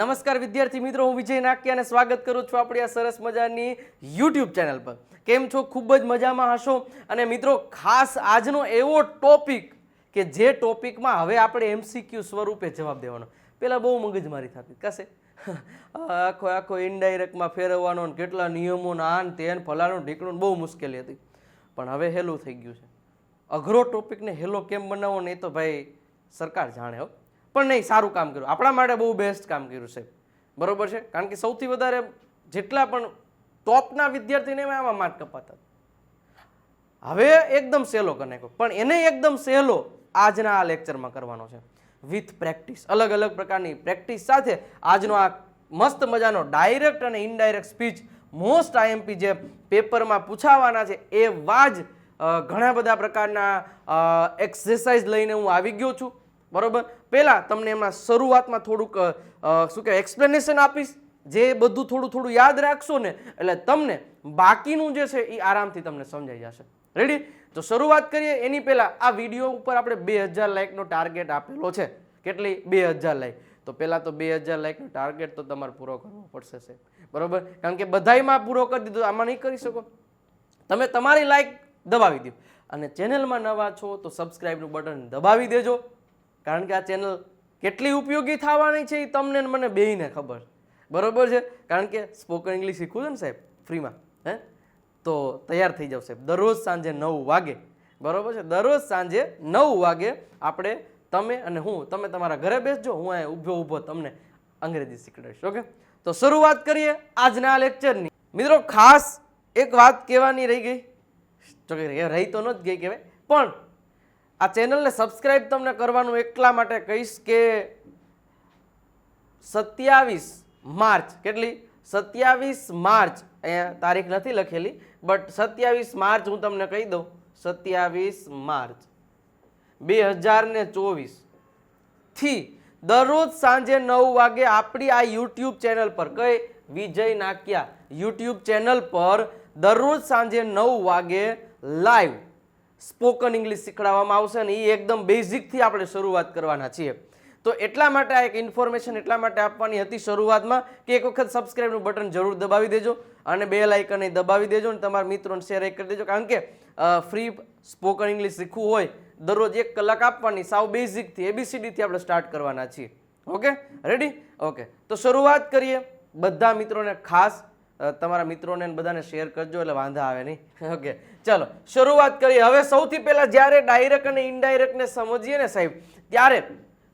નમસ્કાર વિદ્યાર્થી મિત્રો, હું વિજય નાકિયા અને સ્વાગત કરું છું આપણી આ સરસ મજાની યુટ્યુબ ચેનલ પર. કેમ છો? ખૂબ જ મજામાં હશો. અને મિત્રો, ખાસ આજનો એવો ટોપિક કે જે ટોપિકમાં હવે આપણે MCQ સ્વરૂપે જવાબ દેવાનો. પહેલાં બહુ મગજમારી થતી કશે આખો ઇનડાયરેક્ટમાં ફેરવવાનો ને કેટલા નિયમો આન તેન ફલાણું ઢીકણું બહુ મુશ્કેલી હતી. પણ હવે હેલું થઈ ગયું છે. અઘરો ટોપિકને હેલો કેમ બનાવવો ને એ તો ભાઈ સરકાર જાણે હો. પણ નહીં, સારું કામ કર્યું, આપણા માટે બહુ બેસ્ટ કામ કર્યું છે, બરોબર છે. કારણ કે સૌથી વધારે જેટલા પણ ટોપના વિદ્યાર્થીને આમાં માર્ક કપાતા. હવે એકદમ સહેલો કરી નાખ્યો, પણ એને એકદમ સહેલો આજના આ લેક્ચરમાં કરવાનો છે વિથ પ્રેક્ટિસ. અલગ અલગ પ્રકારની પ્રેક્ટિસ સાથે આજનો આ મસ્ત મજાનો ડાયરેક્ટ અને ઇનડાયરેક્ટ સ્પીચ મોસ્ટ આઈએમપી જે પેપરમાં પૂછાવાના છે એવા જ ઘણા બધા પ્રકારના એક્સરસાઇઝ લઈને હું આવી ગયો છું, બરોબર. પહેલાં તમને એમાં શરૂઆતમાં થોડુંક શું કહેવાય એક્સપ્લેનેશન આપીશ. જે બધું થોડું થોડું યાદ રાખશો ને એટલે તમને બાકીનું જે છે એ આરામથી તમને સમજાઈ જશે. રેડી? તો શરૂઆત કરીએ. એની પહેલાં આ વિડીયો ઉપર આપણે 2000 લાઇકનો ટાર્ગેટ આપેલો છે. કેટલી? 2000 લાઇક. તો પહેલાં તો 2000 લાઇકનો ટાર્ગેટ તો તમારે પૂરો કરવો પડશે, બરોબર. કારણ કે બધાયમાં પૂરો કરી દીધો, આમાં નહીં કરી શકો. તમે તમારી લાઇક દબાવી દો અને ચેનલમાં નવા છો તો સબસ્ક્રાઇબનું બટન દબાવી દેજો. કારણ કે આ ચેનલ કેટલી ઉપયોગી થવાની છે એ તમને મને બેયને ખબર, બરોબર છે. કારણ કે સ્પોકન ઇંગ્લિશ શીખવું છે ને સાહેબ ફ્રીમાં, હે તો તૈયાર થઈ જાવ સાહેબ. દરરોજ સાંજે 9 વાગે, બરોબર છે. દરરોજ સાંજે 9 વાગે આપણે તમે અને હું, તમે તમારા ઘરે બેસજો, હું અહીંયા ઊભો તમને અંગ્રેજી શીખવાડીશ. ઓકે, તો શરૂઆત કરીએ આજના લેક્ચરની. મિત્રો, ખાસ એક વાત કહેવાની રહી ગઈ, રહી તો ન જ ગઈ કહેવાય, પણ આ ચેનલને સબસ્ક્રાઇબ તમને કરવાનું એટલા માટે કહીશ કે 27 માર્ચ, કેટલી? 27 માર્ચ, અહીંયા તારીખ નથી લખેલી, બટ 27 માર્ચ હું તમને કહી દઉં. 27 માર્ચ 2024 થી દરરોજ સાંજે 9 વાગે આપણી આ યુટ્યુબ ચેનલ પર, કઈ? વિજય નાકિયા યુટ્યુબ ચેનલ પર દરરોજ સાંજે 9 વાગે લાઈવ સ્પોકન ઇંગ્લિશ શીખવાડવામાં આવશે. અને એ એકદમ બેઝિકથી આપણે શરૂઆત કરવાના છીએ. તો એટલા માટે આ એક ઇન્ફોર્મેશન એટલા માટે આપવાની હતી શરૂઆતમાં કે એક વખત સબસ્ક્રાઇબનું બટન જરૂર દબાવી દેજો અને બેલ આઇકન દબાવી દેજો અને તમારા મિત્રોને શેર કરી દેજો. કારણ કે ફ્રી સ્પોકન ઇંગ્લિશ શીખવું હોય દરરોજ 1 કલાક આપવાની, સાવ બેઝિકથી ABCDથી આપણે સ્ટાર્ટ કરવાના છીએ. Okay, ready? ઓકે, તો શરૂઆત કરીએ. બધા મિત્રોને ખાસ તમારા મિત્રોને બધાને શેર કરજો એટલે વાંધા આવે નહીં. ઓકે, ચલો શરૂઆત કરીએ. હવે સૌથી પહેલા જ્યારે ડાયરેક્ટ અને ઇનડાયરેક્ટને સમજીએ ને સાહેબ, ત્યારે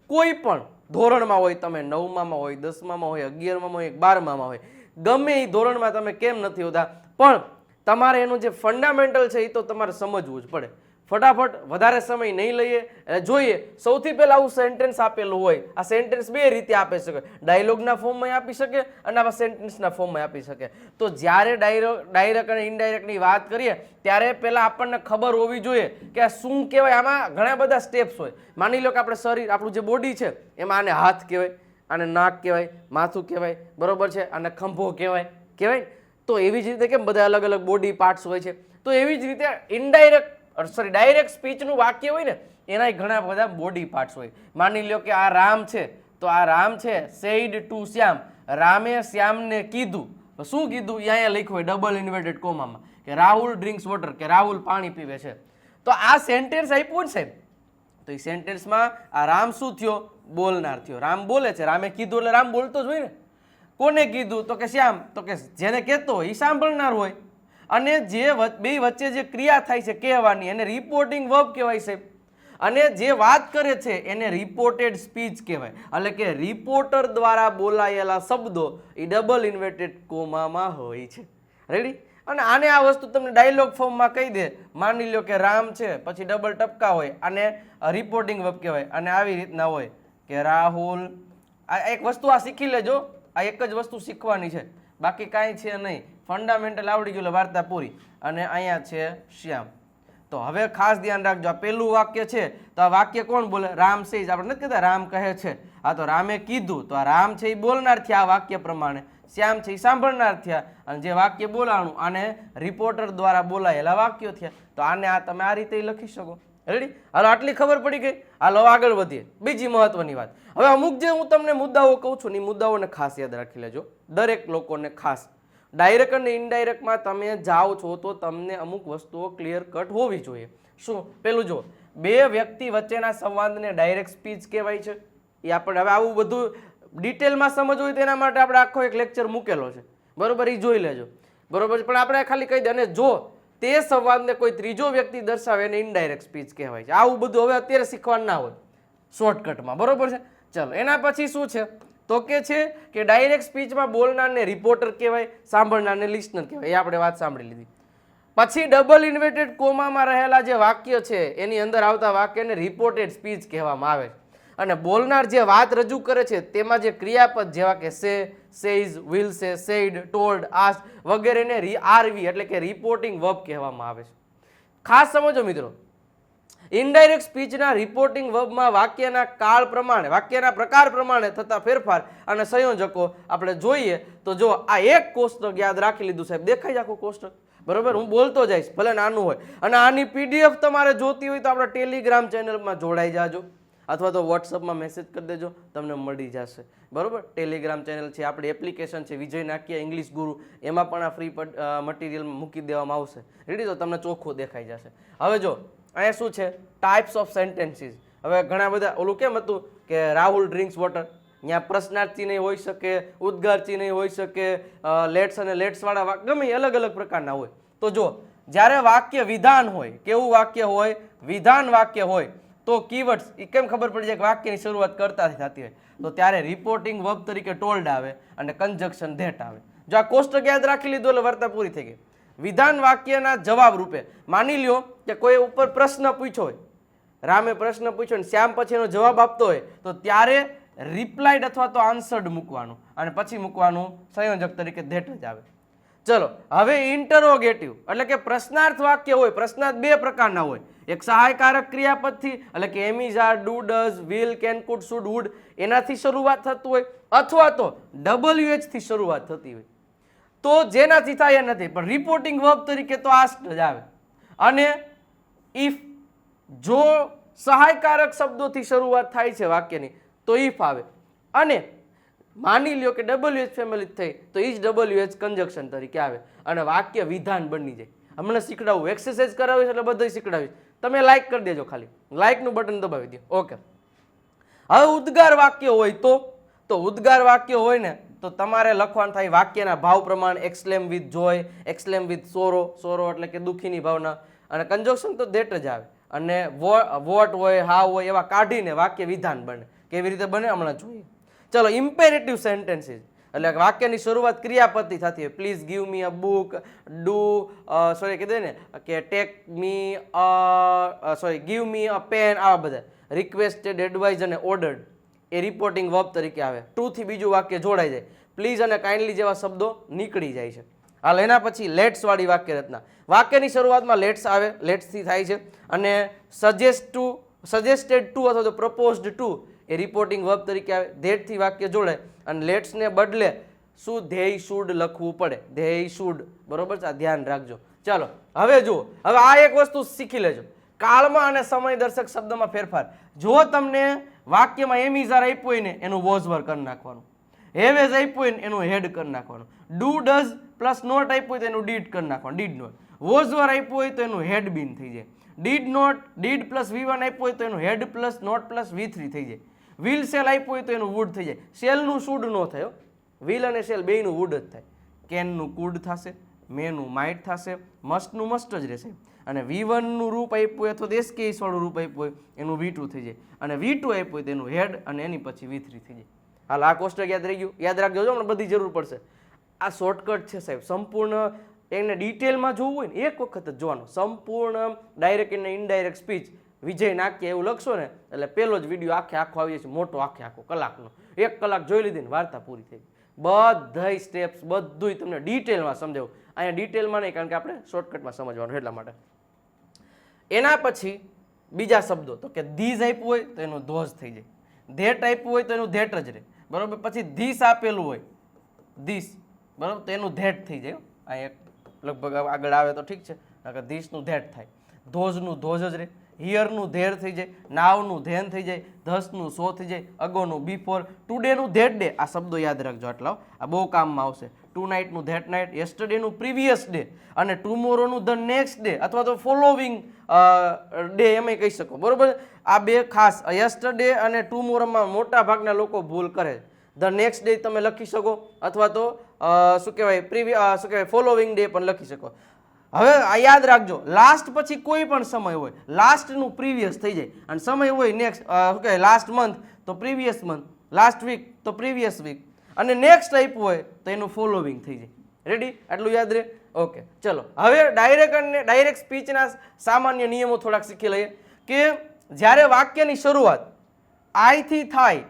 કોઈ પણ ધોરણમાં હોય, તમે 9માં હોય, 10માં હોય, 11માં હોય, 12માં હોય, ગમે એ ધોરણમાં તમે કેમ નથી હોતા, પણ તમારે એનું જે ફંડામેન્ટલ છે એ તો તમારે સમજવું જ પડે. ફટાફટ વધારે સમય નહીં લઈએ એટલે જોઈએ. સૌથી પહેલાં આવું સેન્ટેન્સ આપેલું હોય, આ સેન્ટેન્સ બે રીતે આપી શકે. ડાયલોગના ફોર્મમાં આપી શકે અને આવા સેન્ટેન્સના ફોર્મમાં આપી શકે. તો જ્યારે ડાયરેક્ટ અને ઇનડાયરેક્ટની વાત કરીએ ત્યારે પહેલાં આપણને ખબર હોવી જોઈએ કે આ શું કહેવાય. આમાં ઘણા બધા સ્ટેપ્સ હોય. માની લો કે આપણે શરીર, આપણું જે બોડી છે એમાં આને હાથ કહેવાય, આને નાક કહેવાય, માથું કહેવાય, બરોબર છે, આને ખંભો કહેવાય. તો એવી જ રીતે કેમ બધા અલગ અલગ બોડી પાર્ટ્સ હોય છે, તો એવી જ રીતે ડાયરેક્ટ સ્પીચનું વાક્ય હોય ને એના ઘણા બધા બોડી પાર્ટ્સ હોય. માની લો કે આ રામ છે, તો આ રામ છે સેડ ટુ શ્યામ, રામે શ્યામને કીધું. શું કીધું? અહીંયા લખ્યું હોય ડબલ ઇન્વર્ટેડ કોમામાં કે રાહુલ ડ્રિંક્સ વોટર, કે રાહુલ પાણી પીવે છે. તો આ સેન્ટેન્સ આપ્યું ને સાહેબ, તો એ સેન્ટેન્સમાં આ રામ શું થયો? બોલનાર થયો. રામ બોલે છે, રામે કીધું એટલે રામ બોલતો જ હોય ને. કોને કીધું? તો કે શ્યામ, તો કે જેને કહેતો હોય એ સાંભળનાર હોય. અને જે બે વચ્ચે જે ક્રિયા થાય છે કહેવાની એને રિપોર્ટિંગ વર્બ કહેવાય છે. અને જે વાત કરે છે એને રિપોર્ટેડ સ્પીચ કહેવાય. એટલે કે રિપોર્ટર દ્વારા બોલાયેલા શબ્દો એ ડબલ ઇન્વર્ટેડ કોમામાં હોય છે. રેડી? અને આને આ વસ્તુ તમને ડાયલોગ ફોર્મમાં કહી દે. માની લો કે રામ છે, પછી ડબલ ટપકા હોય, આને રિપોર્ટિંગ વર્બ કહેવાય. અને આવી રીતના હોય કે રાહુલ. આ એક વસ્તુ આ શીખી લેજો, આ એક જ વસ્તુ શીખવાની છે, બાકી કાંઈ છે નહીં. ફંડામેન્ટલ આવડી ગયું, વાર્તા પૂરી. અને અહીંયા છે શ્યામ. તો હવે ખાસ ધ્યાન રાખજો, આ પહેલું વાક્ય છે તો આ વાક્ય કોણ બોલે? રામ છે. આપણે નથી કહેતા રામ કહે છે, આ તો રામે કીધું. તો આ રામ છે એ બોલનાર થયા આ વાક્ય પ્રમાણે, શ્યામ છે એ સાંભળનાર થયા. અને જે વાક્ય બોલાણું આને રિપોર્ટર દ્વારા બોલાયેલા વાક્યો થયા. તો આને આ તમે આ રીતે લખી શકો. રેડી? હાલો આટલી ખબર પડી ગઈ. હાલો આગળ વધીએ. બીજી મહત્વની વાત, હવે અમુક જે હું તમને મુદ્દાઓ કહું છું ને એ મુદ્દાઓને ખાસ યાદ રાખી લેજો, દરેક લોકોને ખાસ. ડાયરેક્ટ અને ઇનડાયરેક્ટમાં તમે જાઓ છો તો તમને અમુક વસ્તુઓ ક્લિયર કટ હોવી જોઈએ. શું? પેલું જો, બે વ્યક્તિ વચ્ચેના સંવાદને ડાયરેક્ટ સ્પીચ કહેવાય છે. એ આપણે હવે આવું બધું ડિટેલમાં સમજવું હોય તેના માટે આપણે આખો એક લેક્ચર મૂકેલો છે, બરોબર? એ જોઈ લેજો, બરોબર? પણ આપણે ખાલી કહી દે, અને જો તે સંવાદને કોઈ ત્રીજો વ્યક્તિ દર્શાવે એને ઇનડાયરેક્ટ સ્પીચ કહેવાય છે. આવું બધું હવે અત્યારે શીખવાનું ના હોય શોર્ટકટમાં, બરોબર છે? ચલો એના પછી શું છે તો કે છે કે ડાયરેક્ટ સ્પીચમાં બોલનારને રિપોર્ટર કહેવાય, સાંભળનારને લિસ્નર કહેવાય. એ આપણે વાત સાંભળી લીધી. પછી ડબલ ઇન્વર્ટેડ કોમામાં રહેલા જે વાક્ય છે એની અંદર આવતા વાક્યને રિપોર્ટેડ સ્પીચ કહેવામાં આવે છે. અને બોલનાર જે વાત રજૂ કરે છે તેમાં જે ક્રિયાપદ જેવા કે સે, સેઇઝ, વિલ સે, સેઇડ, ટોલ્ડ, આસ્ક વગેરેને આરવી એટલે કે રિપોર્ટિંગ વર્બ કહેવામાં આવે છે. ખાસ સમજો મિત્રો, ઇનડાયરેક્ટ સ્પીચના રિપોર્ટિંગ વર્બમાં વાક્યના કાળ પ્રમાણે, વાક્યના પ્રકાર પ્રમાણે થતા ફેરફાર અને સંયોજકો આપણે જોઈએ તો જો આ એક કોષ્ટક યાદ રાખી લીધું સાહેબ, દેખાય છે આખું કોષ્ટક, બરોબર? હું બોલતો જઈશ, ભલે નાનું હોય. અને આની પીડીએફ તમારે જોતી હોય તો આપણા ટેલિગ્રામ ચેનલમાં જોડાઈ જાજો, અથવા તો વોટ્સઅપમાં મેસેજ કરી દેજો, તમને મળી જશે, બરોબર? ટેલિગ્રામ ચેનલ છે, આપણી એપ્લિકેશન છે વિજય નાકિયા ઇંગ્લિશ ગુરુ, એમાં પણ આ ફ્રી મટીરિયલ મૂકી દેવામાં આવશે, રેડી? તો તમને ચોખ્ખું દેખાઈ જશે. હવે જો અહીંયા શું છે, ટાઈપ્સ ઓફ સેન્ટેન્સીસ. હવે ઘણા બધા ઓલું કેમ હતું કે રાહુલ ડ્રિંક્સ વોટર, ત્યાં પ્રશ્નાર્થી નહીં હોઈ શકે, ઉદ્ગારથી નહીં હોઈ શકે, લેટ્સ અને લેટ્સવાળા ગમે અલગ અલગ પ્રકારના હોય. તો જો જ્યારે વાક્ય વિધાન હોય, કેવું વાક્ય હોય? વિધાન વાક્ય હોય તો કીવર્ડ્સ એ કેમ ખબર પડી જાય કે વાક્યની શરૂઆત કરતા થતી હોય, તો ત્યારે રિપોર્ટિંગ વર્બ તરીકે ટોલ્ડ આવે અને કન્જક્શન ધેટ આવે. જો આ કોષ્ટક યાદ રાખી લીધું એટલે વાર્તા પૂરી થઈ ગઈ. વિધાન વાક્યના જવાબ રૂપે માની લ્યો કે કોઈ ઉપર પ્રશ્ન પૂછ્યો હોય, રામે પ્રશ્ન પૂછ્યો ને શ્યામ પછી એનો જવાબ આપતો હોય, તો ત્યારે રિપ્લાઇડ અથવા તો આન્સર્ડ મૂકવાનું અને પછી મૂકવાનું સંયોજક તરીકે ધેટ જ આવે. ચલો હવે ઇન્ટરોગેટિવ એટલે કે પ્રશ્નાર્થ વાક્ય હોય. પ્રશ્નાર્થ બે પ્રકારના હોય, એક સહાયકારક ક્રિયાપદથી એટલે કે am is, are, do, does, will, can, could, should, would એનાથી શરૂઆત થતું હોય, અથવા તો WH થી શરૂઆત થતી હોય. તો જેનાથી થાય નથી, પણ રિપોર્ટિંગ વર્બ તરીકે તો આસ્ક્ડ જ આવે. અને ઇફ, જો સહાયકારક શબ્દોથી શરૂઆત થાય છે વાક્યની તો ઇફ આવે. અને માની લ્યો કે WH ફેમિલી થઈ તો ઇઝ WH કન્જક્શન તરીકે આવે અને વાક્ય વિધાન બની જાય. હમણાં શીખડાવું, એક્સરસાઇઝ કરાવીશ એટલે બધું શીખડાવીશ. તમે લાઈક કરી દેજો, ખાલી લાઈકનું બટન દબાવી દો. ઓકે. હવે ઉદ્ગાર વાક્ય હોય તો ઉદ્ગાર વાક્ય હોય ને તો તમારે લખવાનું થાય વાક્યના ભાવ પ્રમાણે, exclaim with Joy, exclaim with sorrow, sorrow એટલે કે દુઃખીની ભાવના, અને કન્જક્શન તો ધેટ જ આવે. અને વોટ હોય, હાવ હોય એવા કાઢીને વાક્ય વિધાન બને. કેવી રીતે બને હમણાં જોઈએ. ચલો ઇમ્પેરેટિવ સેન્ટેન્સીસ એટલે વાક્યની શરૂઆત ક્રિયાપદથી થતી હોય. Please give me a book, do sorry કીધું ને કે take me sorry give me a pen, આવા બધા. રિક્વેસ્ટેડ, એડવાઇઝ અને ઓર્ડર્ડ એ રિપોર્ટિંગ વર્બ તરીકે આવે. ટુ થી બીજું વાક્ય જોડાઈ જાય. પ્લીઝ અને કાઇન્ડલી જેવા શબ્દો નીકળી જાય છે. હાલ એના પછી લેટ્સ વાળી વાક્ય રચના. વાક્યની શરૂઆતમાં લેટ્સ આવે, લેટ્સથી થાય છે. અને સજેસ્ટેડ ટુ અથવા તો પ્રપોઝડ ટુ એ રિપોર્ટિંગ વર્બ તરીકે આવે. ધેટથી વાક્ય જોડાય અને લેટ્સને બદલે શું ધેય શુડ લખવું પડે, ધેય શુડ, બરોબર છે? આ ધ્યાન રાખજો. ચાલો હવે જુઓ, હવે આ એક વસ્તુ શીખી લેજો, કાળમાં અને સમય દર્શક શબ્દમાં ફેરફાર. જો તમને વાક્યમાં એમ ઇઝ, આર આપ્યું હોય ને એનું વોઝ વર કરી નાખવાનું, હેવ એઝ આપ્યું હોય ને એનું હેડ કરી નાખવાનું, ડુ ડઝ પ્લસ નોટ આપ્યું હોય તો એનું ડીડ કરી નાખવાનું, ડીડ નોટ. વોઝ વર આપ્યું હોય તો એનું હેડ બીન થઈ જાય. Did not, did plus V1 આપ્યું હોય તો એનું had plus not plus V3 થઈ જાય. વિલ સેલ આપ્યું હોય તો એનું વુડ થઈ જાય. સેલનું શુડ ન થાય, વિલ અને સેલ બેયનું વુડ જ થાય. કેનનું કુડ થશે, મેનું માઇટ થશે, મસ્ટનું મસ્ટ જ રહેશે. અને V1 નું રૂપ આપ્યું હોય અથવા એસકેસ વાળું રૂપ આપ્યું હોય એનું V2 થઈ જાય. અને V2 આપ્યું હોય તો એનું હેડ અને એની પછી V3 થઈ જાય. હાલ આ કોષ્ટક યાદ રહી ગયું, યાદ રાખજો, હમણાં બધી જરૂર પડશે. આ શોર્ટકટ છે સાહેબ, સંપૂર્ણ એને ડિટેલમાં જોવું હોય ને એક વખત જ જોવાનું. સંપૂર્ણ ડાયરેક્ટ અને ઇનડાયરેક્ટ સ્પીચ વિજય નાક્યા એવું લખશો ને એટલે પેલો જ વિડીયો આખો આવી જશે, મોટો આખો કલાકનો. 1 કલાક જોઈ લીધી ને વાર્તા પૂરી થઈ. બધાય સ્ટેપ્સ બધું તમને ડિટેલમાં સમજાવું. અહીંયા ડિટેલમાં નહીં, કારણ કે આપણે શોર્ટકટમાં સમજવાનું એટલા માટે. એના પછી બીજા શબ્દો તો કે ધીઝ આપ્યું હોય તો એનું ધોઝ થઈ જાય, ધેટ આપ્યું હોય તો એનું ધેટ જ રહે, બરોબર. પછી ધીસ આપેલું હોય, ધીસ, બરોબર, તો એનું ધેટ થઈ જાય. આ એક લગભગ આગળ આવે તો ઠીક છે, ધીસનું ધેટ થાય. ધોઝનું ધોઝ જ રહે. હિયરનું ધેર થઈ જાય, નાવનું ધેન થઈ જાય, ધસનું સો થઈ જાય, અગોનું બિફોર, ટુડેનું ધેટ ડે. આ શબ્દો યાદ રાખજો આટલા, આ બહુ કામમાં આવશે. ટુ નાઇટનું ધેટ નાઇટ, યસ્ટરડેનું પ્રીવિયસ ડે, અને ટુમોરોનું ધ નેક્સ્ટ ડે અથવા તો ફોલોવિંગ ડે એમ કહી શકો. બરોબર, આ બે ખાસ યસ્ટરડે અને ટુમોરોમાં મોટા ભાગના લોકો ભૂલ કરે. ધ નેક્સ્ટ ડે તમે લખી શકો અથવા તો શું કહેવાય ફોલોવિંગ ડે પણ લખી શકો. હવે આ યાદ રાખજો, લાસ્ટ પછી કોઈ પણ સમય હોય, લાસ્ટનું પ્રીવિયસ થઈ જાય, અને સમય હોય નેક્સ્ટ શું કહેવાય લાસ્ટ મંથ તો પ્રીવિયસ મંથ, લાસ્ટ વીક તો પ્રીવિયસ વીક, અને નેક્સ્ટ આપ્યું હોય તો એનું ફોલોવિંગ થઈ જાય. રેડી? આટલું યાદ રહે? ઓકે, ચલો હવે ડાયરેક્ટ સ્પીચના સામાન્ય નિયમો થોડાક શીખી લઈએ કે જ્યારે વાક્યની શરૂઆત આઈથી થાય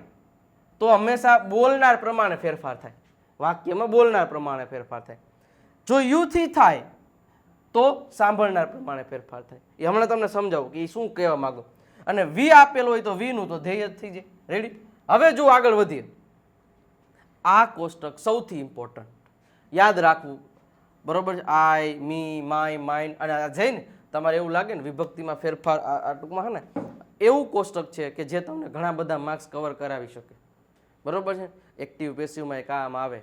તો હંમેશા બોલનાર પ્રમાણે ફેરફાર થાય. વાક્યમાં બોલનાર પ્રમાણે ફેરફાર થાય. જો યુથી થાય તો સાંભળનાર પ્રમાણે ફેરફાર થાય. એ હમણાં તમને સમજાવું કે એ શું કહેવા માંગો. અને વી આપેલું હોય તો વીનું તો ધ્યેય જ થઈ જાય. રેડી? હવે જો આગળ વધીએ, આ કોષ્ટક સૌથી ઇમ્પોર્ટન્ટ યાદ રાખવું. બરોબર છે? આઈ, મી, માય, માઇન, અને આ જઈને તમારે એવું લાગે ને વિભક્તિમાં ફેરફાર આ ટૂંકમાં છે ને એવું કોષ્ટક છે કે જે તમને ઘણા બધા માર્ક્સ કવર કરાવી શકે. બરોબર છે? એક્ટિવ પેસિવમાં એક આમ આવે.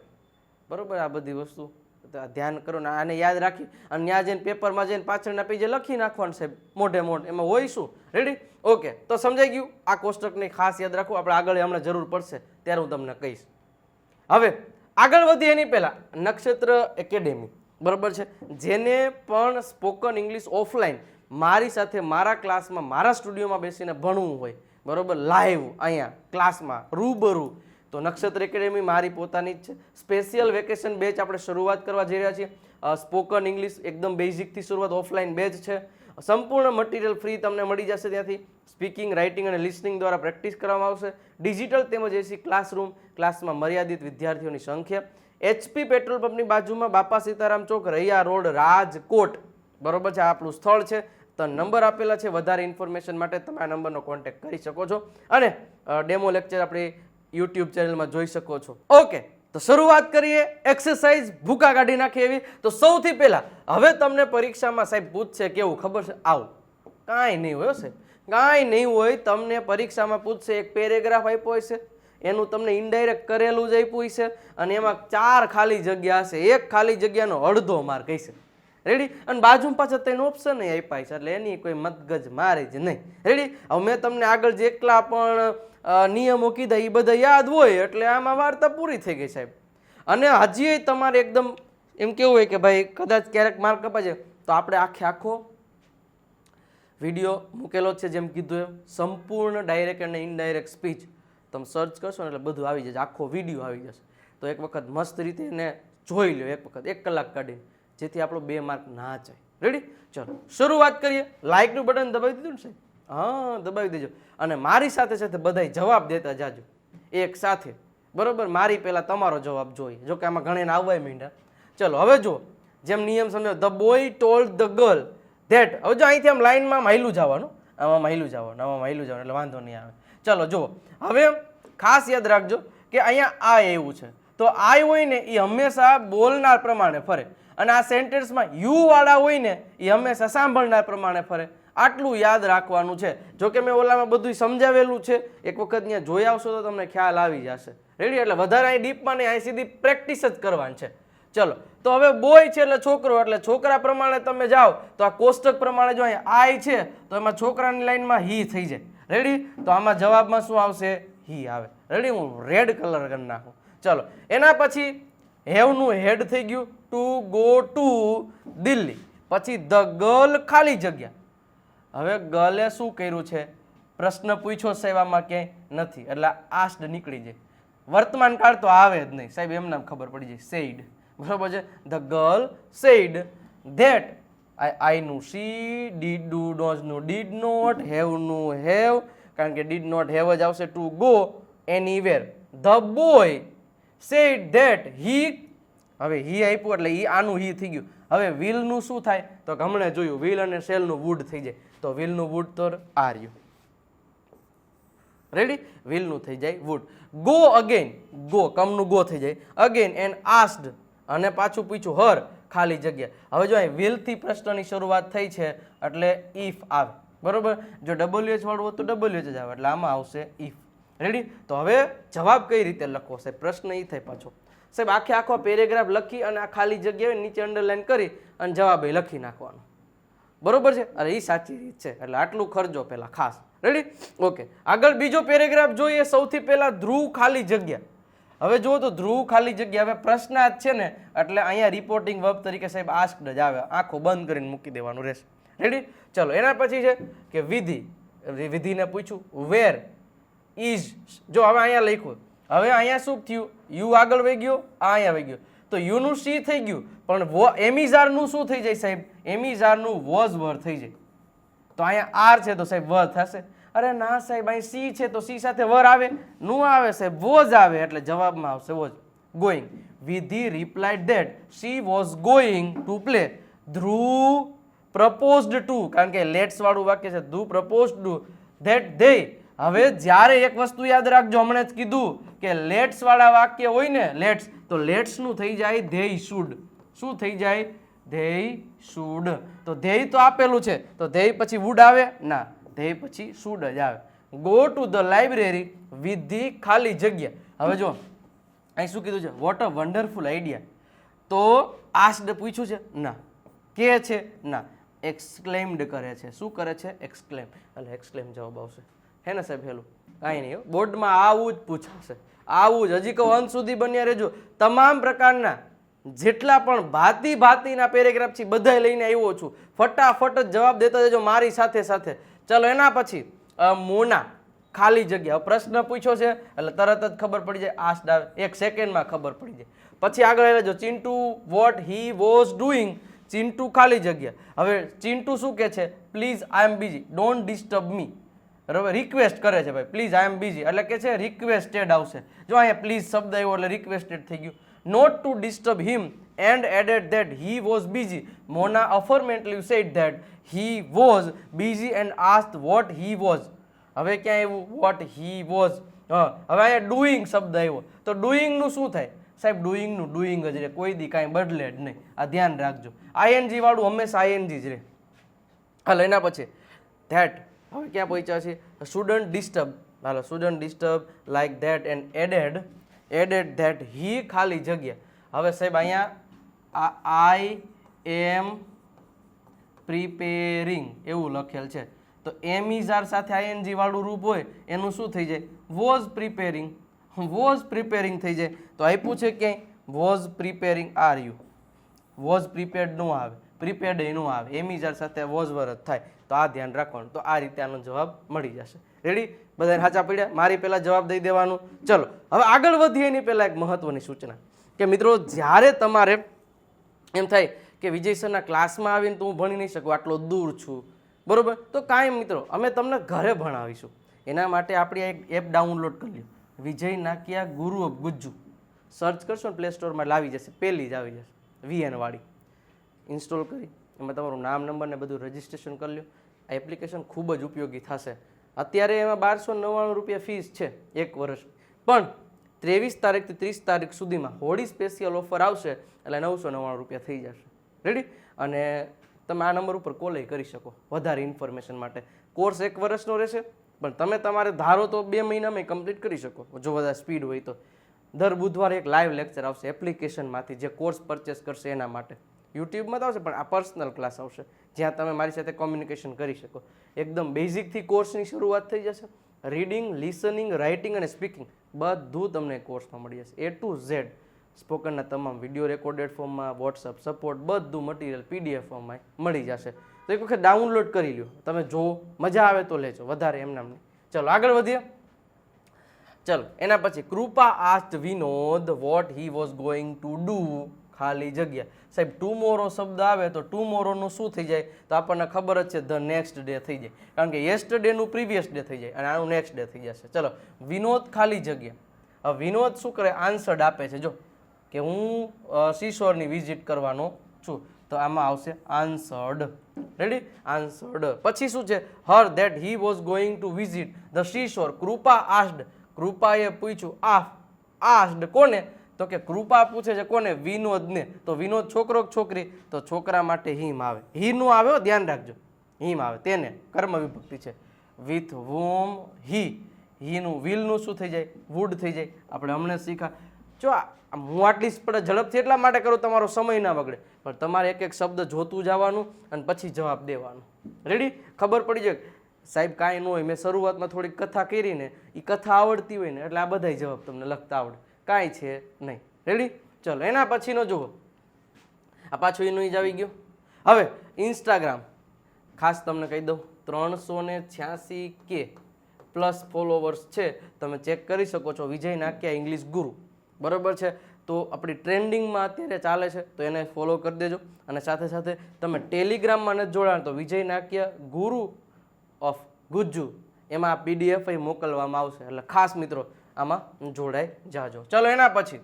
બરોબર? આ બધી વસ્તુ ધ્યાન કરો ને આને યાદ રાખી અને ત્યાં જઈને પેપરમાં જઈને પાછળના પેજે લખી નાખવાનું સાહેબ, મોઢે એમાં હોય શું. રેડી? ઓકે, તો સમજાઈ ગયું. આ કોષ્ટકને ખાસ યાદ રાખવું. આપણે આગળ હમણાં જરૂર પડશે ત્યારે હું તમને કહીશ. હવે આગળ વધીએ એની પહેલા નક્ષત્ર એકેડેમી, બરોબર છે, જેને પણ સ્પોકન ઇંગ્લિશ ઓફલાઈન મારી સાથે મારા ક્લાસમાં મારા સ્ટુડિયોમાં બેસીને ભણવું હોય, બરોબર, લાઈવ અહીંયા ક્લાસમાં રૂબરૂ, તો નક્ષત્ર એકેડેમી મારી પોતાની જ છે. સ્પેશિયલ વેકેશન બેચ આપણે શરૂઆત કરવા જઈ રહ્યા છીએ. સ્પોકન ઇંગ્લિશ એકદમ બેઝિકથી શરૂઆત, ઓફલાઈન બેચ છે. સંપૂર્ણ મટીરિયલ ફ્રી તમને મળી જશે ત્યાંથી. સ્પીકિંગ, રાઇટિંગ અને લિસનિંગ દ્વારા પ્રેક્ટિસ કરવામાં આવશે. ડિજિટલ તેમજ એસી ક્લાસરૂમ, ક્લાસમાં મર્યાદિત વિદ્યાર્થીઓની સંખ્યા. HP પેટ્રોલ પંપની બાજુમાં બાપા સીતારામ ચોક, રૈયા રોડ, રાજકોટ. બરોબર છે? આ આપણું સ્થળ છે. તો નંબર આપેલા છે. વધારે ઇન્ફોર્મેશન માટે તમે આ નંબરનો કોન્ટેક્ટ કરી શકો છો અને ડેમો લેક્ચર આપણી યુટ્યુબ ચેનલમાં જોઈ શકો છો. ઓકે, તો શરૂઆત કરીએ. એક્સરસાઇઝ ભૂકા કાઢી નાખીએ એવી. તો સૌથી પહેલા હવે તમને પરીક્ષામાં સાહેબ પૂછશે કેવું ખબર છે? આવું કાંઈ નહીં હોય સાહેબ, કાંઈ નહીં હોય. તમને પરીક્ષામાં પૂછશે, એક પેરેગ્રાફ આપ્યો હશે, એનું તમને ઇનડાયરેક્ટ કરેલું જ આપ્યું હશે, અને એમાં 4 ખાલી જગ્યા હશે. એક ખાલી જગ્યાનો અડધો માર્ક હશે. રેડી? અને બાજુમાં પાછા 3 ઓપ્શન આપ્યા છે, એટલે એની કોઈ મગજ મારે જ નહીં. રેડી? હવે મેં તમને આગળ જેટલા પણ નિયમો કીધા એ બધા યાદ હોય એટલે આમાં વાર્તા પૂરી થઈ ગઈ સાહેબ. અને હજી તમારે એકદમ એમ કેવું હોય કે ભાઈ કદાચ ક્યારેક માર્ક કપાય છે તો આપણે આખો વિડીયો મૂકેલો છે, જેમ કીધું એમ સંપૂર્ણ ડાયરેક્ટ અને ઇનડાયરેક્ટ સ્પીચ તમે સર્ચ કરશો ને એટલે બધું આવી જશે, આખો વિડીયો આવી જશે. તો એક વખત મસ્ત રીતે એને જોઈ લો, એક વખત 1 કલાક કાઢીને, જેથી આપણો 2 માર્ક ના જાય. રેડી? ચલો શરૂઆત કરીએ. લાઇકનું બટન દબાવી દીધું ને સાહેબ? હા, દબાવી દેજો. અને મારી સાથે સાથે બધાય જવાબ દેતા જાજો એક સાથે. બરોબર? મારી પહેલા તમારો જવાબ જોઈએ. જો કે આમાં ઘણા આવવાય માંડ્યા. ચલો હવે જો જેમ નિયમ સમજો, the boy told the girl that. હવે જો અહીંથી આમ લાઈનમાં માયલું જવાનું, આમાં માયલું જવાનું, આમાં માયલું જવાનું, એટલે વાંધો નહીં આવે. ચલો જુઓ, હવે ખાસ યાદ રાખજો કે અહીંયા આ એવું છે, તો આ હોય ને એ હંમેશા બોલનાર પ્રમાણે ફરે, અને આ સેન્ટેન્સમાં યુ વાળા હોય ને એ હંમેશા સાંભળનાર પ્રમાણે ફરે. આટલું યાદ રાખવાનું છે. જો કે મેં ઓલામાં બધું સમજાવેલું છે, એક વખત ત્યાં જોઈ આવશો તો તમને ખ્યાલ આવી જશે. રેડી? એટલે વધારે અહીં ડીપમાં નહીં, અહીં સીધી પ્રેક્ટિસ જ કરવાની છે. ચલો, તો હવે બોય છે એટલે છોકરો, એટલે છોકરા પ્રમાણે તમે જાઓ તો આ કોષ્ટક પ્રમાણે જો અહીંયા આઈ છે તો એમાં છોકરાની લાઈનમાં હી થઈ જાય. રેડી? તો આમાં જવાબમાં શું આવશે? હી આવે. રેડી? હું રેડ કલર કરી નાખું. ચલો, એના પછી હેવનું હેડ થઈ ગયું, ટુ ગો ટુ દિલ્હી. પછી ધ ગર્લ ખાલી જગ્યા. હવે ગર્લે શું કર્યું છે? પ્રશ્ન પૂછ્યો સાહેબ, આમાં ક્યાંય નથી, એટલે આસ્ડ નીકળી જાય. વર્તમાન કાળ તો આવે જ નહીં સાહેબ, એમને ખબર પડી જાય. સેડ. બરોબર છે? The girl said that. આઈનું સી, ડીડ ડુ ડોઝનું ડીડ નોટ, હેવનું હેવ, કારણ કે ડીડ નોટ હેવ જ આવશે. To go anywhere. The boy said that he. હવે હી આપ્યું એટલે ઈ આનું હી થઈ ગયું. હવે વિલનું શું થાય? તો હમણાં જોયું, વિલ અને શેલનું વુડ થઈ જાય. તો વિલનું વુડ તો આર યુ. રેડી? વિલનું થઈ જાય વુડ. Go again. ગો કમનું ગો થઈ જાય. અગેન એન્ડ આસ્ડ, અને પાછું પૂછ્યું હર ખાલી જગ્યા. હવે જો અહીં વિલથી પ્રશ્નની શરૂઆત થઈ છે એટલે ઇફ આવે. બરોબર. જો WH વાળું હોત તો WH જ આવે, એટલે આમાં આવશે ઇફ. રેડી. તો હવે જવાબ કઈ રીતે લખવો સાહેબ, પ્રશ્ન એ થાય પાછો સાહેબ, આખો પેરેગ્રાફ લખી અને આ ખાલી જગ્યાએ નીચે અંડરલાઈન કરી અને જવાબ એ લખી નાખવાનો. બરોબર છે. અરે એ સાચી રીત છે, એટલે આટલું ખર્ચો પહેલા ખાસ. રેડી. ઓકે, આગળ બીજો પેરેગ્રાફ જોઈએ. સૌથી પહેલા ધ્રુવ ખાલી જગ્યા. હવે જુઓ તો ધ્રુવ ખાલી જગ્યા, હવે પ્રશ્નાર્થ છે ને એટલે અહીંયા રિપોર્ટિંગ વર્બ તરીકે સાહેબ આસ્ક્ડ જ આવે, આંખો બંધ કરીને મૂકી દેવાનું રહેશે. રેડી. ચલો, એના પછી છે કે વિધિ. વિધિને પૂછ્યું વેર ઇઝ. જો હવે અહીંયા લખ્યું, હવે અહીંયા શું થયું, યુ આગળ વહી ગયો, આ અહીંયા વહી ગયો, તો યુ નું સી થઈ ગયું, પણ એમિઝાર નું શું થઈ જાય સાહેબ, એમિઝાર નું વોઝ વર થઈ જાય. તો અહીંયા આર છે તો સાહેબ વર થશે. અરે ના સાહેબ, અહીં સી છે તો સી સાથે વર આવે, નું આવે સાહેબ, વોઝ આવે, એટલે જવાબમાં આવશે was. Going. Vidhi replied that she was going to play. Dhruv proposed to, કારણ કે લેટ્સ વાળું વાક્ય છે, Dhruv proposed to that they. હવે જ્યારે એક વસ્તુ યાદ રાખજો, હમણાં જ કીધું કે લેટ્સ વાળા વાક્ય હોય ને, લેટ્સ, તો લેટ્સ નું થઈ જાય ધેય શુડ. શું થઈ જાય? They should. તો ધેય તો આપેલું છે, તો ધેય પછી વુડ આવે ના, ધેય પછી શુડ જ આવે. Go to the library with the ખાલી જગ્યા. હવે જો અહીં શું કીધું છે, વોટ અ વન્ડરફુલ આઈડિયા. તો આસ્ડ પૂછ્યું છે ના, કે છે ના, એક્સક્લેમ્ડ કરે છે. શું કરે છે? એક્સક્લેમ, એટલે એક્સક્લેમ જવાબ આવશે. હે ને સાહેબ? હેલું કાંઈ નહીં, બોર્ડમાં આવું જ પૂછાશે, આવું જ. હજી કહું અંત સુધી બન્યા રહેજો. તમામ પ્રકારના જેટલા પણ ભાતીના પેરેગ્રાફ છે બધા લઈને આવ્યો છું, ફટાફટ જ જવાબ દેતા જજો મારી સાથે સાથે. ચલો, એના પછી મોના ખાલી જગ્યા. પ્રશ્ન પૂછ્યો છે એટલે તરત જ ખબર પડી જાય, આસ્ડ આવે, 1 સેકન્ડમાં ખબર પડી જાય. પછી આગળ આવે જો Chintu what he was doing. Chintu ખાલી જગ્યા. હવે ચિન્ટુ શું કે છે? Please I am busy, don't disturb me. બરાબર, રિક્વેસ્ટ કરે છે ભાઈ, પ્લીઝ આઈ એમ બીઝી, એટલે કે છે રિક્વેસ્ટેડ આવશે. જો અહીંયા પ્લીઝ શબ્દ આવ્યો એટલે રિક્વેસ્ટેડ થઈ ગયું. Not to disturb him and added that he was busy. Mona affirmatively said that he was busy and asked what he was. હવે ક્યાં આવ્યું? What he was. હવે અહીંયા ડુઈંગ શબ્દ આવ્યો, તો ડુઈંગ નું શું થાય સાહેબ? ડુઈંગ નું ડુઈંગ જ રહે, કોઈ દી કાંઈ બદલે જ નહીં. આ ધ્યાન રાખજો, આઈએનજી વાળું હંમેશા આઈએનજી જ રહે. હાલ એના પછી ધેટ. હવે ક્યાં પહોંચ્યા છે? Student disturb. હાલો, student disturb like that and added that he ખાલી જગ્યા. હવે સાહેબ અહીંયા આઈ એમ પ્રિપેરિંગ એવું લખેલ છે, તો એમ ઇઝ આર સાથે આઈએનજી વાળું રૂપ હોય એનું શું થઈ જાય? Was preparing. વોઝ પ્રિપેરિંગ થઈ જાય. તો આપ્યું છે ક્યાંય was preparing are you. Was prepared નો આવે, પ્રિપેર્ડ એ નો આવે, એમ ઇઝ આર સાથે વોઝ વર જ થાય. તો આ ધ્યાન રાખવાનું. તો આ રીતે આનો જવાબ મળી જશે. રેડી? બધાને સાચા પડ્યા? મારી પહેલા જવાબ દઈ દેવાનું. ચલો, હવે આગળ વધીએ એની પહેલા એક મહત્વની સૂચના કે મિત્રો, જ્યારે તમારે એમ થાય કે વિજય સરના ક્લાસમાં આવીને તો હું ભણી નહીં શકું, આટલો દૂર છું, બરોબર, તો કાંઈ મિત્રો અમે તમને ઘરે ભણાવીશું. એના માટે આપણી એક એપ ડાઉનલોડ કરી લો, વિજય નાકિયા ગુરુ ઓફ ગુજ્જુ. સર્ચ કરશો ને પ્લે સ્ટોરમાં લાવી જશે, પહેલી જ આવી જશે, VN વાળી. ઇન્સ્ટોલ કરી એમાં તમારું નામ, નંબર ને બધું રજિસ્ટ્રેશન કરી લો. આ એપ્લિકેશન ખૂબ જ ઉપયોગી થશે. અત્યારે એમાં 1299 રૂપિયા ફીસ છે 1 વર્ષ, પણ 23 તારીખથી 30 તારીખ સુધીમાં હોળી સ્પેશિયલ ઓફર આવશે એટલે 999 રૂપિયા થઈ જશે. રેડી? અને તમે આ નંબર ઉપર કોલ કરી શકો વધારે ઇન્ફોર્મેશન માટે. કોર્સ 1 વર્ષનો રહેશે, પણ તમે તમારે ધારો તો 2 મહિનામાં કમ્પ્લીટ કરી શકો જો વધારે સ્પીડ હોય તો. દર બુધવારે એક લાઈવ લેક્ચર આવશે એપ્લિકેશનમાંથી, જે કોર્સ પરચેસ કરશે એના માટે. યુટ્યુબમાં તો આવશે, પણ આ પર્સનલ ક્લાસ આવશે જ્યાં તમે મારી સાથે કોમ્યુનિકેશન કરી શકો. એકદમ બેઝિકથી કોર્સની શરૂઆત થઈ જશે. રીડિંગ, લિસનિંગ, રાઇટિંગ અને સ્પીકિંગ બધું તમને કોર્સમાં મળી જશે. A to Z સ્પોકનના તમામ વિડીયો રેકોર્ડેડ ફોર્મમાં, વોટ્સઅપ સપોર્ટ, બધું મટીરિયલ PDF ફોર્મમાં મળી જશે. તો એક વખત ડાઉનલોડ કરી લો, તમે જુઓ, મજા આવે તો લેજો, વધારે એમ નામ નહીં. ચલો આગળ વધીએ. ચલો એના પછી Kripa asked Vinod what he was going to do ખાલી જગ્યા. સાહેબ ટુમોરો શબ્દ આવે તો ટુમોરોનું શું થઈ જાય? તો આપણને ખબર જ છે ધ નેક્સ્ટ ડે થઈ જાય, કારણ કે યેસ્ટરડેનું પ્રીવિયસ ડે થઈ જાય અને આનું નેક્સ્ટ ડે થઈ જશે. ચલો, વિનોદ ખાલી જગ્યા. હવે વિનોદ શું કરે? આન્સર્ડ આપે છે. જો કે હું સીશોરની વિઝિટ કરવાનો છું, તો આમાં આવશે આન્સર્ડ. રેડી? આન્સર્ડ. પછી શું છે? Her that he was going to visit the seashore. Kripa asked. કૃપાએ પૂછ્યું. આસ્ક્ડ કોને? તો કે કૃપા પૂછે છે કોને? વિનોદને. તો વિનોદ છોકરો કે છોકરી? તો છોકરા માટે હિમ આવે. હી નું આવે, ધ્યાન રાખજો. હિમ આવે તેને કર્મ વિભક્તિ છે. વિથ વોમ હીનું વિલનું શું થઈ જાય? વુડ થઈ જાય. આપણે હમણાં શીખા. જો હું આટલી ઝડપથી એટલા માટે કરું તમારો સમય ના બગડે, પણ તમારે એક એક શબ્દ જોતું જવાનું અને પછી જવાબ દેવાનું. રેડી? ખબર પડી જાય સાહેબ કાંઈ ન હોય, મેં શરૂઆતમાં થોડીક કથા કરી ને, એ કથા આવડતી હોય ને એટલે આ બધાય જવાબ તમને લખતા આવડે, કાંઈ છે નહીં. રેડી? ચલો એના પછીનો જુઓ, આ પાછું એનું જ આવી ગયું. હવે ઇન્સ્ટાગ્રામ ખાસ તમને કહી દઉં 386K પ્લસ ફોલોવર્સ છે, તમે ચેક કરી શકો છો. વિજય નાકિયા ઇંગ્લિશ ગુરુ, બરાબર છે. તો આપણી ટ્રેન્ડિંગમાં અત્યારે ચાલે છે, તો એને ફોલો કરી દેજો. અને સાથે સાથે તમે ટેલિગ્રામમાં નથી જોડાણ તો વિજય નાકિયા ગુરુ ઓફ ગુજ્જુ એમાં PDF મોકલવામાં આવશે, એટલે ખાસ મિત્રો આમાં જોડાઈ જાજો. ચલો એના પછી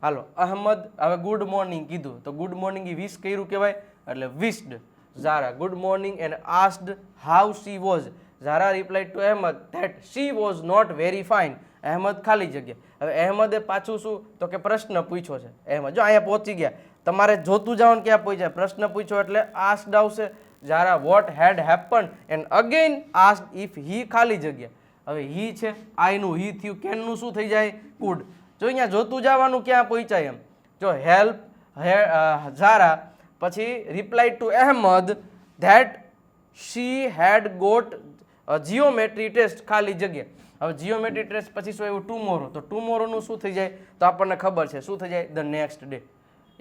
હાલો અહમદ, હવે ગુડ મોર્નિંગ કીધું તો ગુડ મોર્નિંગ એ વિશ કર્યું કહેવાય, એટલે wished. Zara good morning and asked how she was. Zara replied to Ahmed that she was not very fine. Ahmed ખાલી જગ્યા. હવે અહેમદે પાછું શું તો કે પ્રશ્ન પૂછ્યો છે. અહેમદ જો અહીંયા પહોંચી ગયા, તમારે જોતું જાઓ ને ક્યાં પહોંચ્યા. પ્રશ્ન પૂછ્યો એટલે આસ્ક્ડ આવશે. Zara what had happen and again asked if he ખાલી જગ્યા. હવે હી છે, આઈનું હી થયું, કેનનું શું થઈ જાય? કુડ. જો અહીંયા જોતું જવાનું ક્યાં પહોંચાય એમ. જો હેલ્પ ઝારા પછી reply to Ahmed that she had got geometry test ખાલી જગ્યા. હવે જીઓમેટ્રી ટેસ્ટ પછી શું આવ્યું? ટુમોરો. તો ટુમોરોનું શું થઈ જાય? તો આપણને ખબર છે શું થઈ જાય? The next day.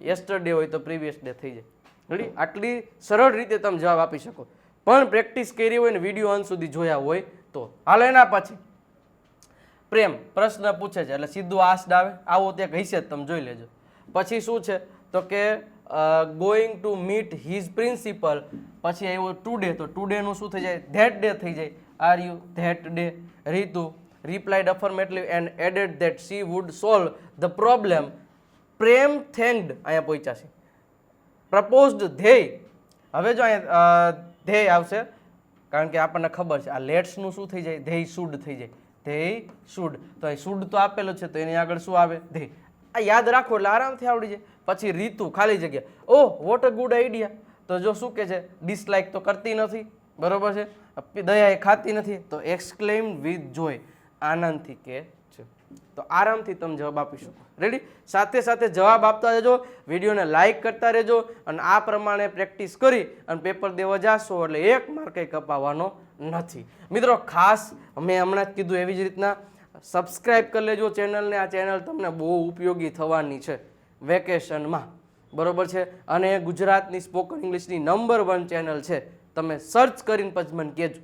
યસ્ટરડે હોય તો પ્રીવિયસ ડે થઈ જાય. રેડી? આટલી સરળ રીતે તમે જવાબ આપી શકો, પણ પ્રેક્ટિસ કરી હોય ને વિડીયો અંત સુધી જોયા હોય તો. હાલો એના પછી પ્રેમ પ્રશ્ન પૂછે છે એટલે સીધું આસ્ડ આવે, આવો ત્યાં કહીશે જ તમે જોઈ લેજો. પછી શું છે તો કે going to meet his principal, પછી આવ્યો ટુડે, તો ટુડેનું શું થઈ જાય? ધેટ ડે થઈ જાય. Are you that day. Ritu replied affirmative and added that she would solve the problem. Prem thanked, અહીંયા પહોંચ્યા છે. પ્રપોઝડ ધ્યેય, હવે જો અહીંયા ધ્યેય આવશે કારણ કે આપણને ખબર છે આ લેટ્સનું શું થઈ જાય? ધ્યેય શુડ થઈ જાય. ધ્યેય શુડ, તો અહીં શુડ તો આપેલો છે તો એની આગળ શું આવે? ધ્યેય. આ યાદ રાખો એટલે આરામથી આવડી જાય. પછી રીતુ ખાલી જગ્યા. ઓહ વોટ અ ગુડ આઈડિયા. તો જો શું કે છે? ડિસલાઇક તો કરતી નથી, બરોબર છે. દયા એ ખાતી નથી, તો એક્સક્લેમ વિથ જોય, આનંદથી કે છે. તો આરામથી તમે જવાબ આપી શકો. રેડી? સાથે સાથે જવાબ આપતા રહેજો, વિડીયોને લાઇક કરતા રહેજો, અને આ પ્રમાણે પ્રેક્ટિસ કરી અને પેપર દેવા જાશો એટલે 1 માર્ક કપાવવાનો નથી. મિત્રો ખાસ મેં હમણાં જ કીધું એવી જ રીતના સબસ્ક્રાઇબ કરી લેજો ચેનલને. આ ચેનલ તમને બહુ ઉપયોગી થવાની છે વેકેશનમાં, બરોબર છે. અને ગુજરાતની સ્પોકન ઇંગ્લિશની નંબર 1 ચેનલ છે. તમે સર્ચ કરીને પછી મને કહેજો,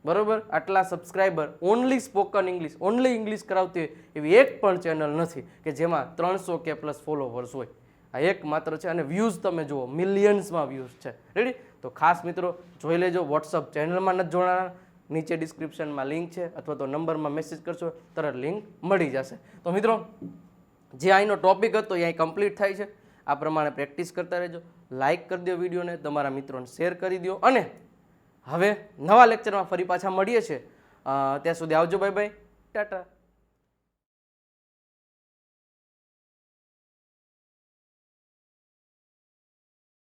બરોબર. આટલા subscriber only spoken English, only English કરાવતી હોય એવી એક પણ ચેનલ નથી કે જેમાં 300K પ્લસ ફોલોવર્સ હોય. આ એક માત્ર છે. અને વ્યૂઝ તમે જુઓ, મિલિયન્સમાં વ્યૂઝ છે. રેડી? તો ખાસ મિત્રો જોઈ લેજો. વોટ્સઅપ ચેનલમાં નથી જોડાણા, નીચે ડિસ્ક્રિપ્શનમાં લિંક છે, અથવા તો નંબરમાં મેસેજ કરશો તરત લિંક મળી જશે. તો મિત્રો જે અહીંનો ટોપિક હતો એ અહીં કમ્પ્લીટ થાય છે. આ પ્રમાણે પ્રેક્ટિસ કરતા રહેજો. લાઇક કરી દો વિડીયોને, તમારા મિત્રોને શેર કરી દો, અને હવે નવા લેક્ચરમાં ફરી પાછા મળીએ છીએ. ત્યાં સુધી આવજો. Bye bye, Tata.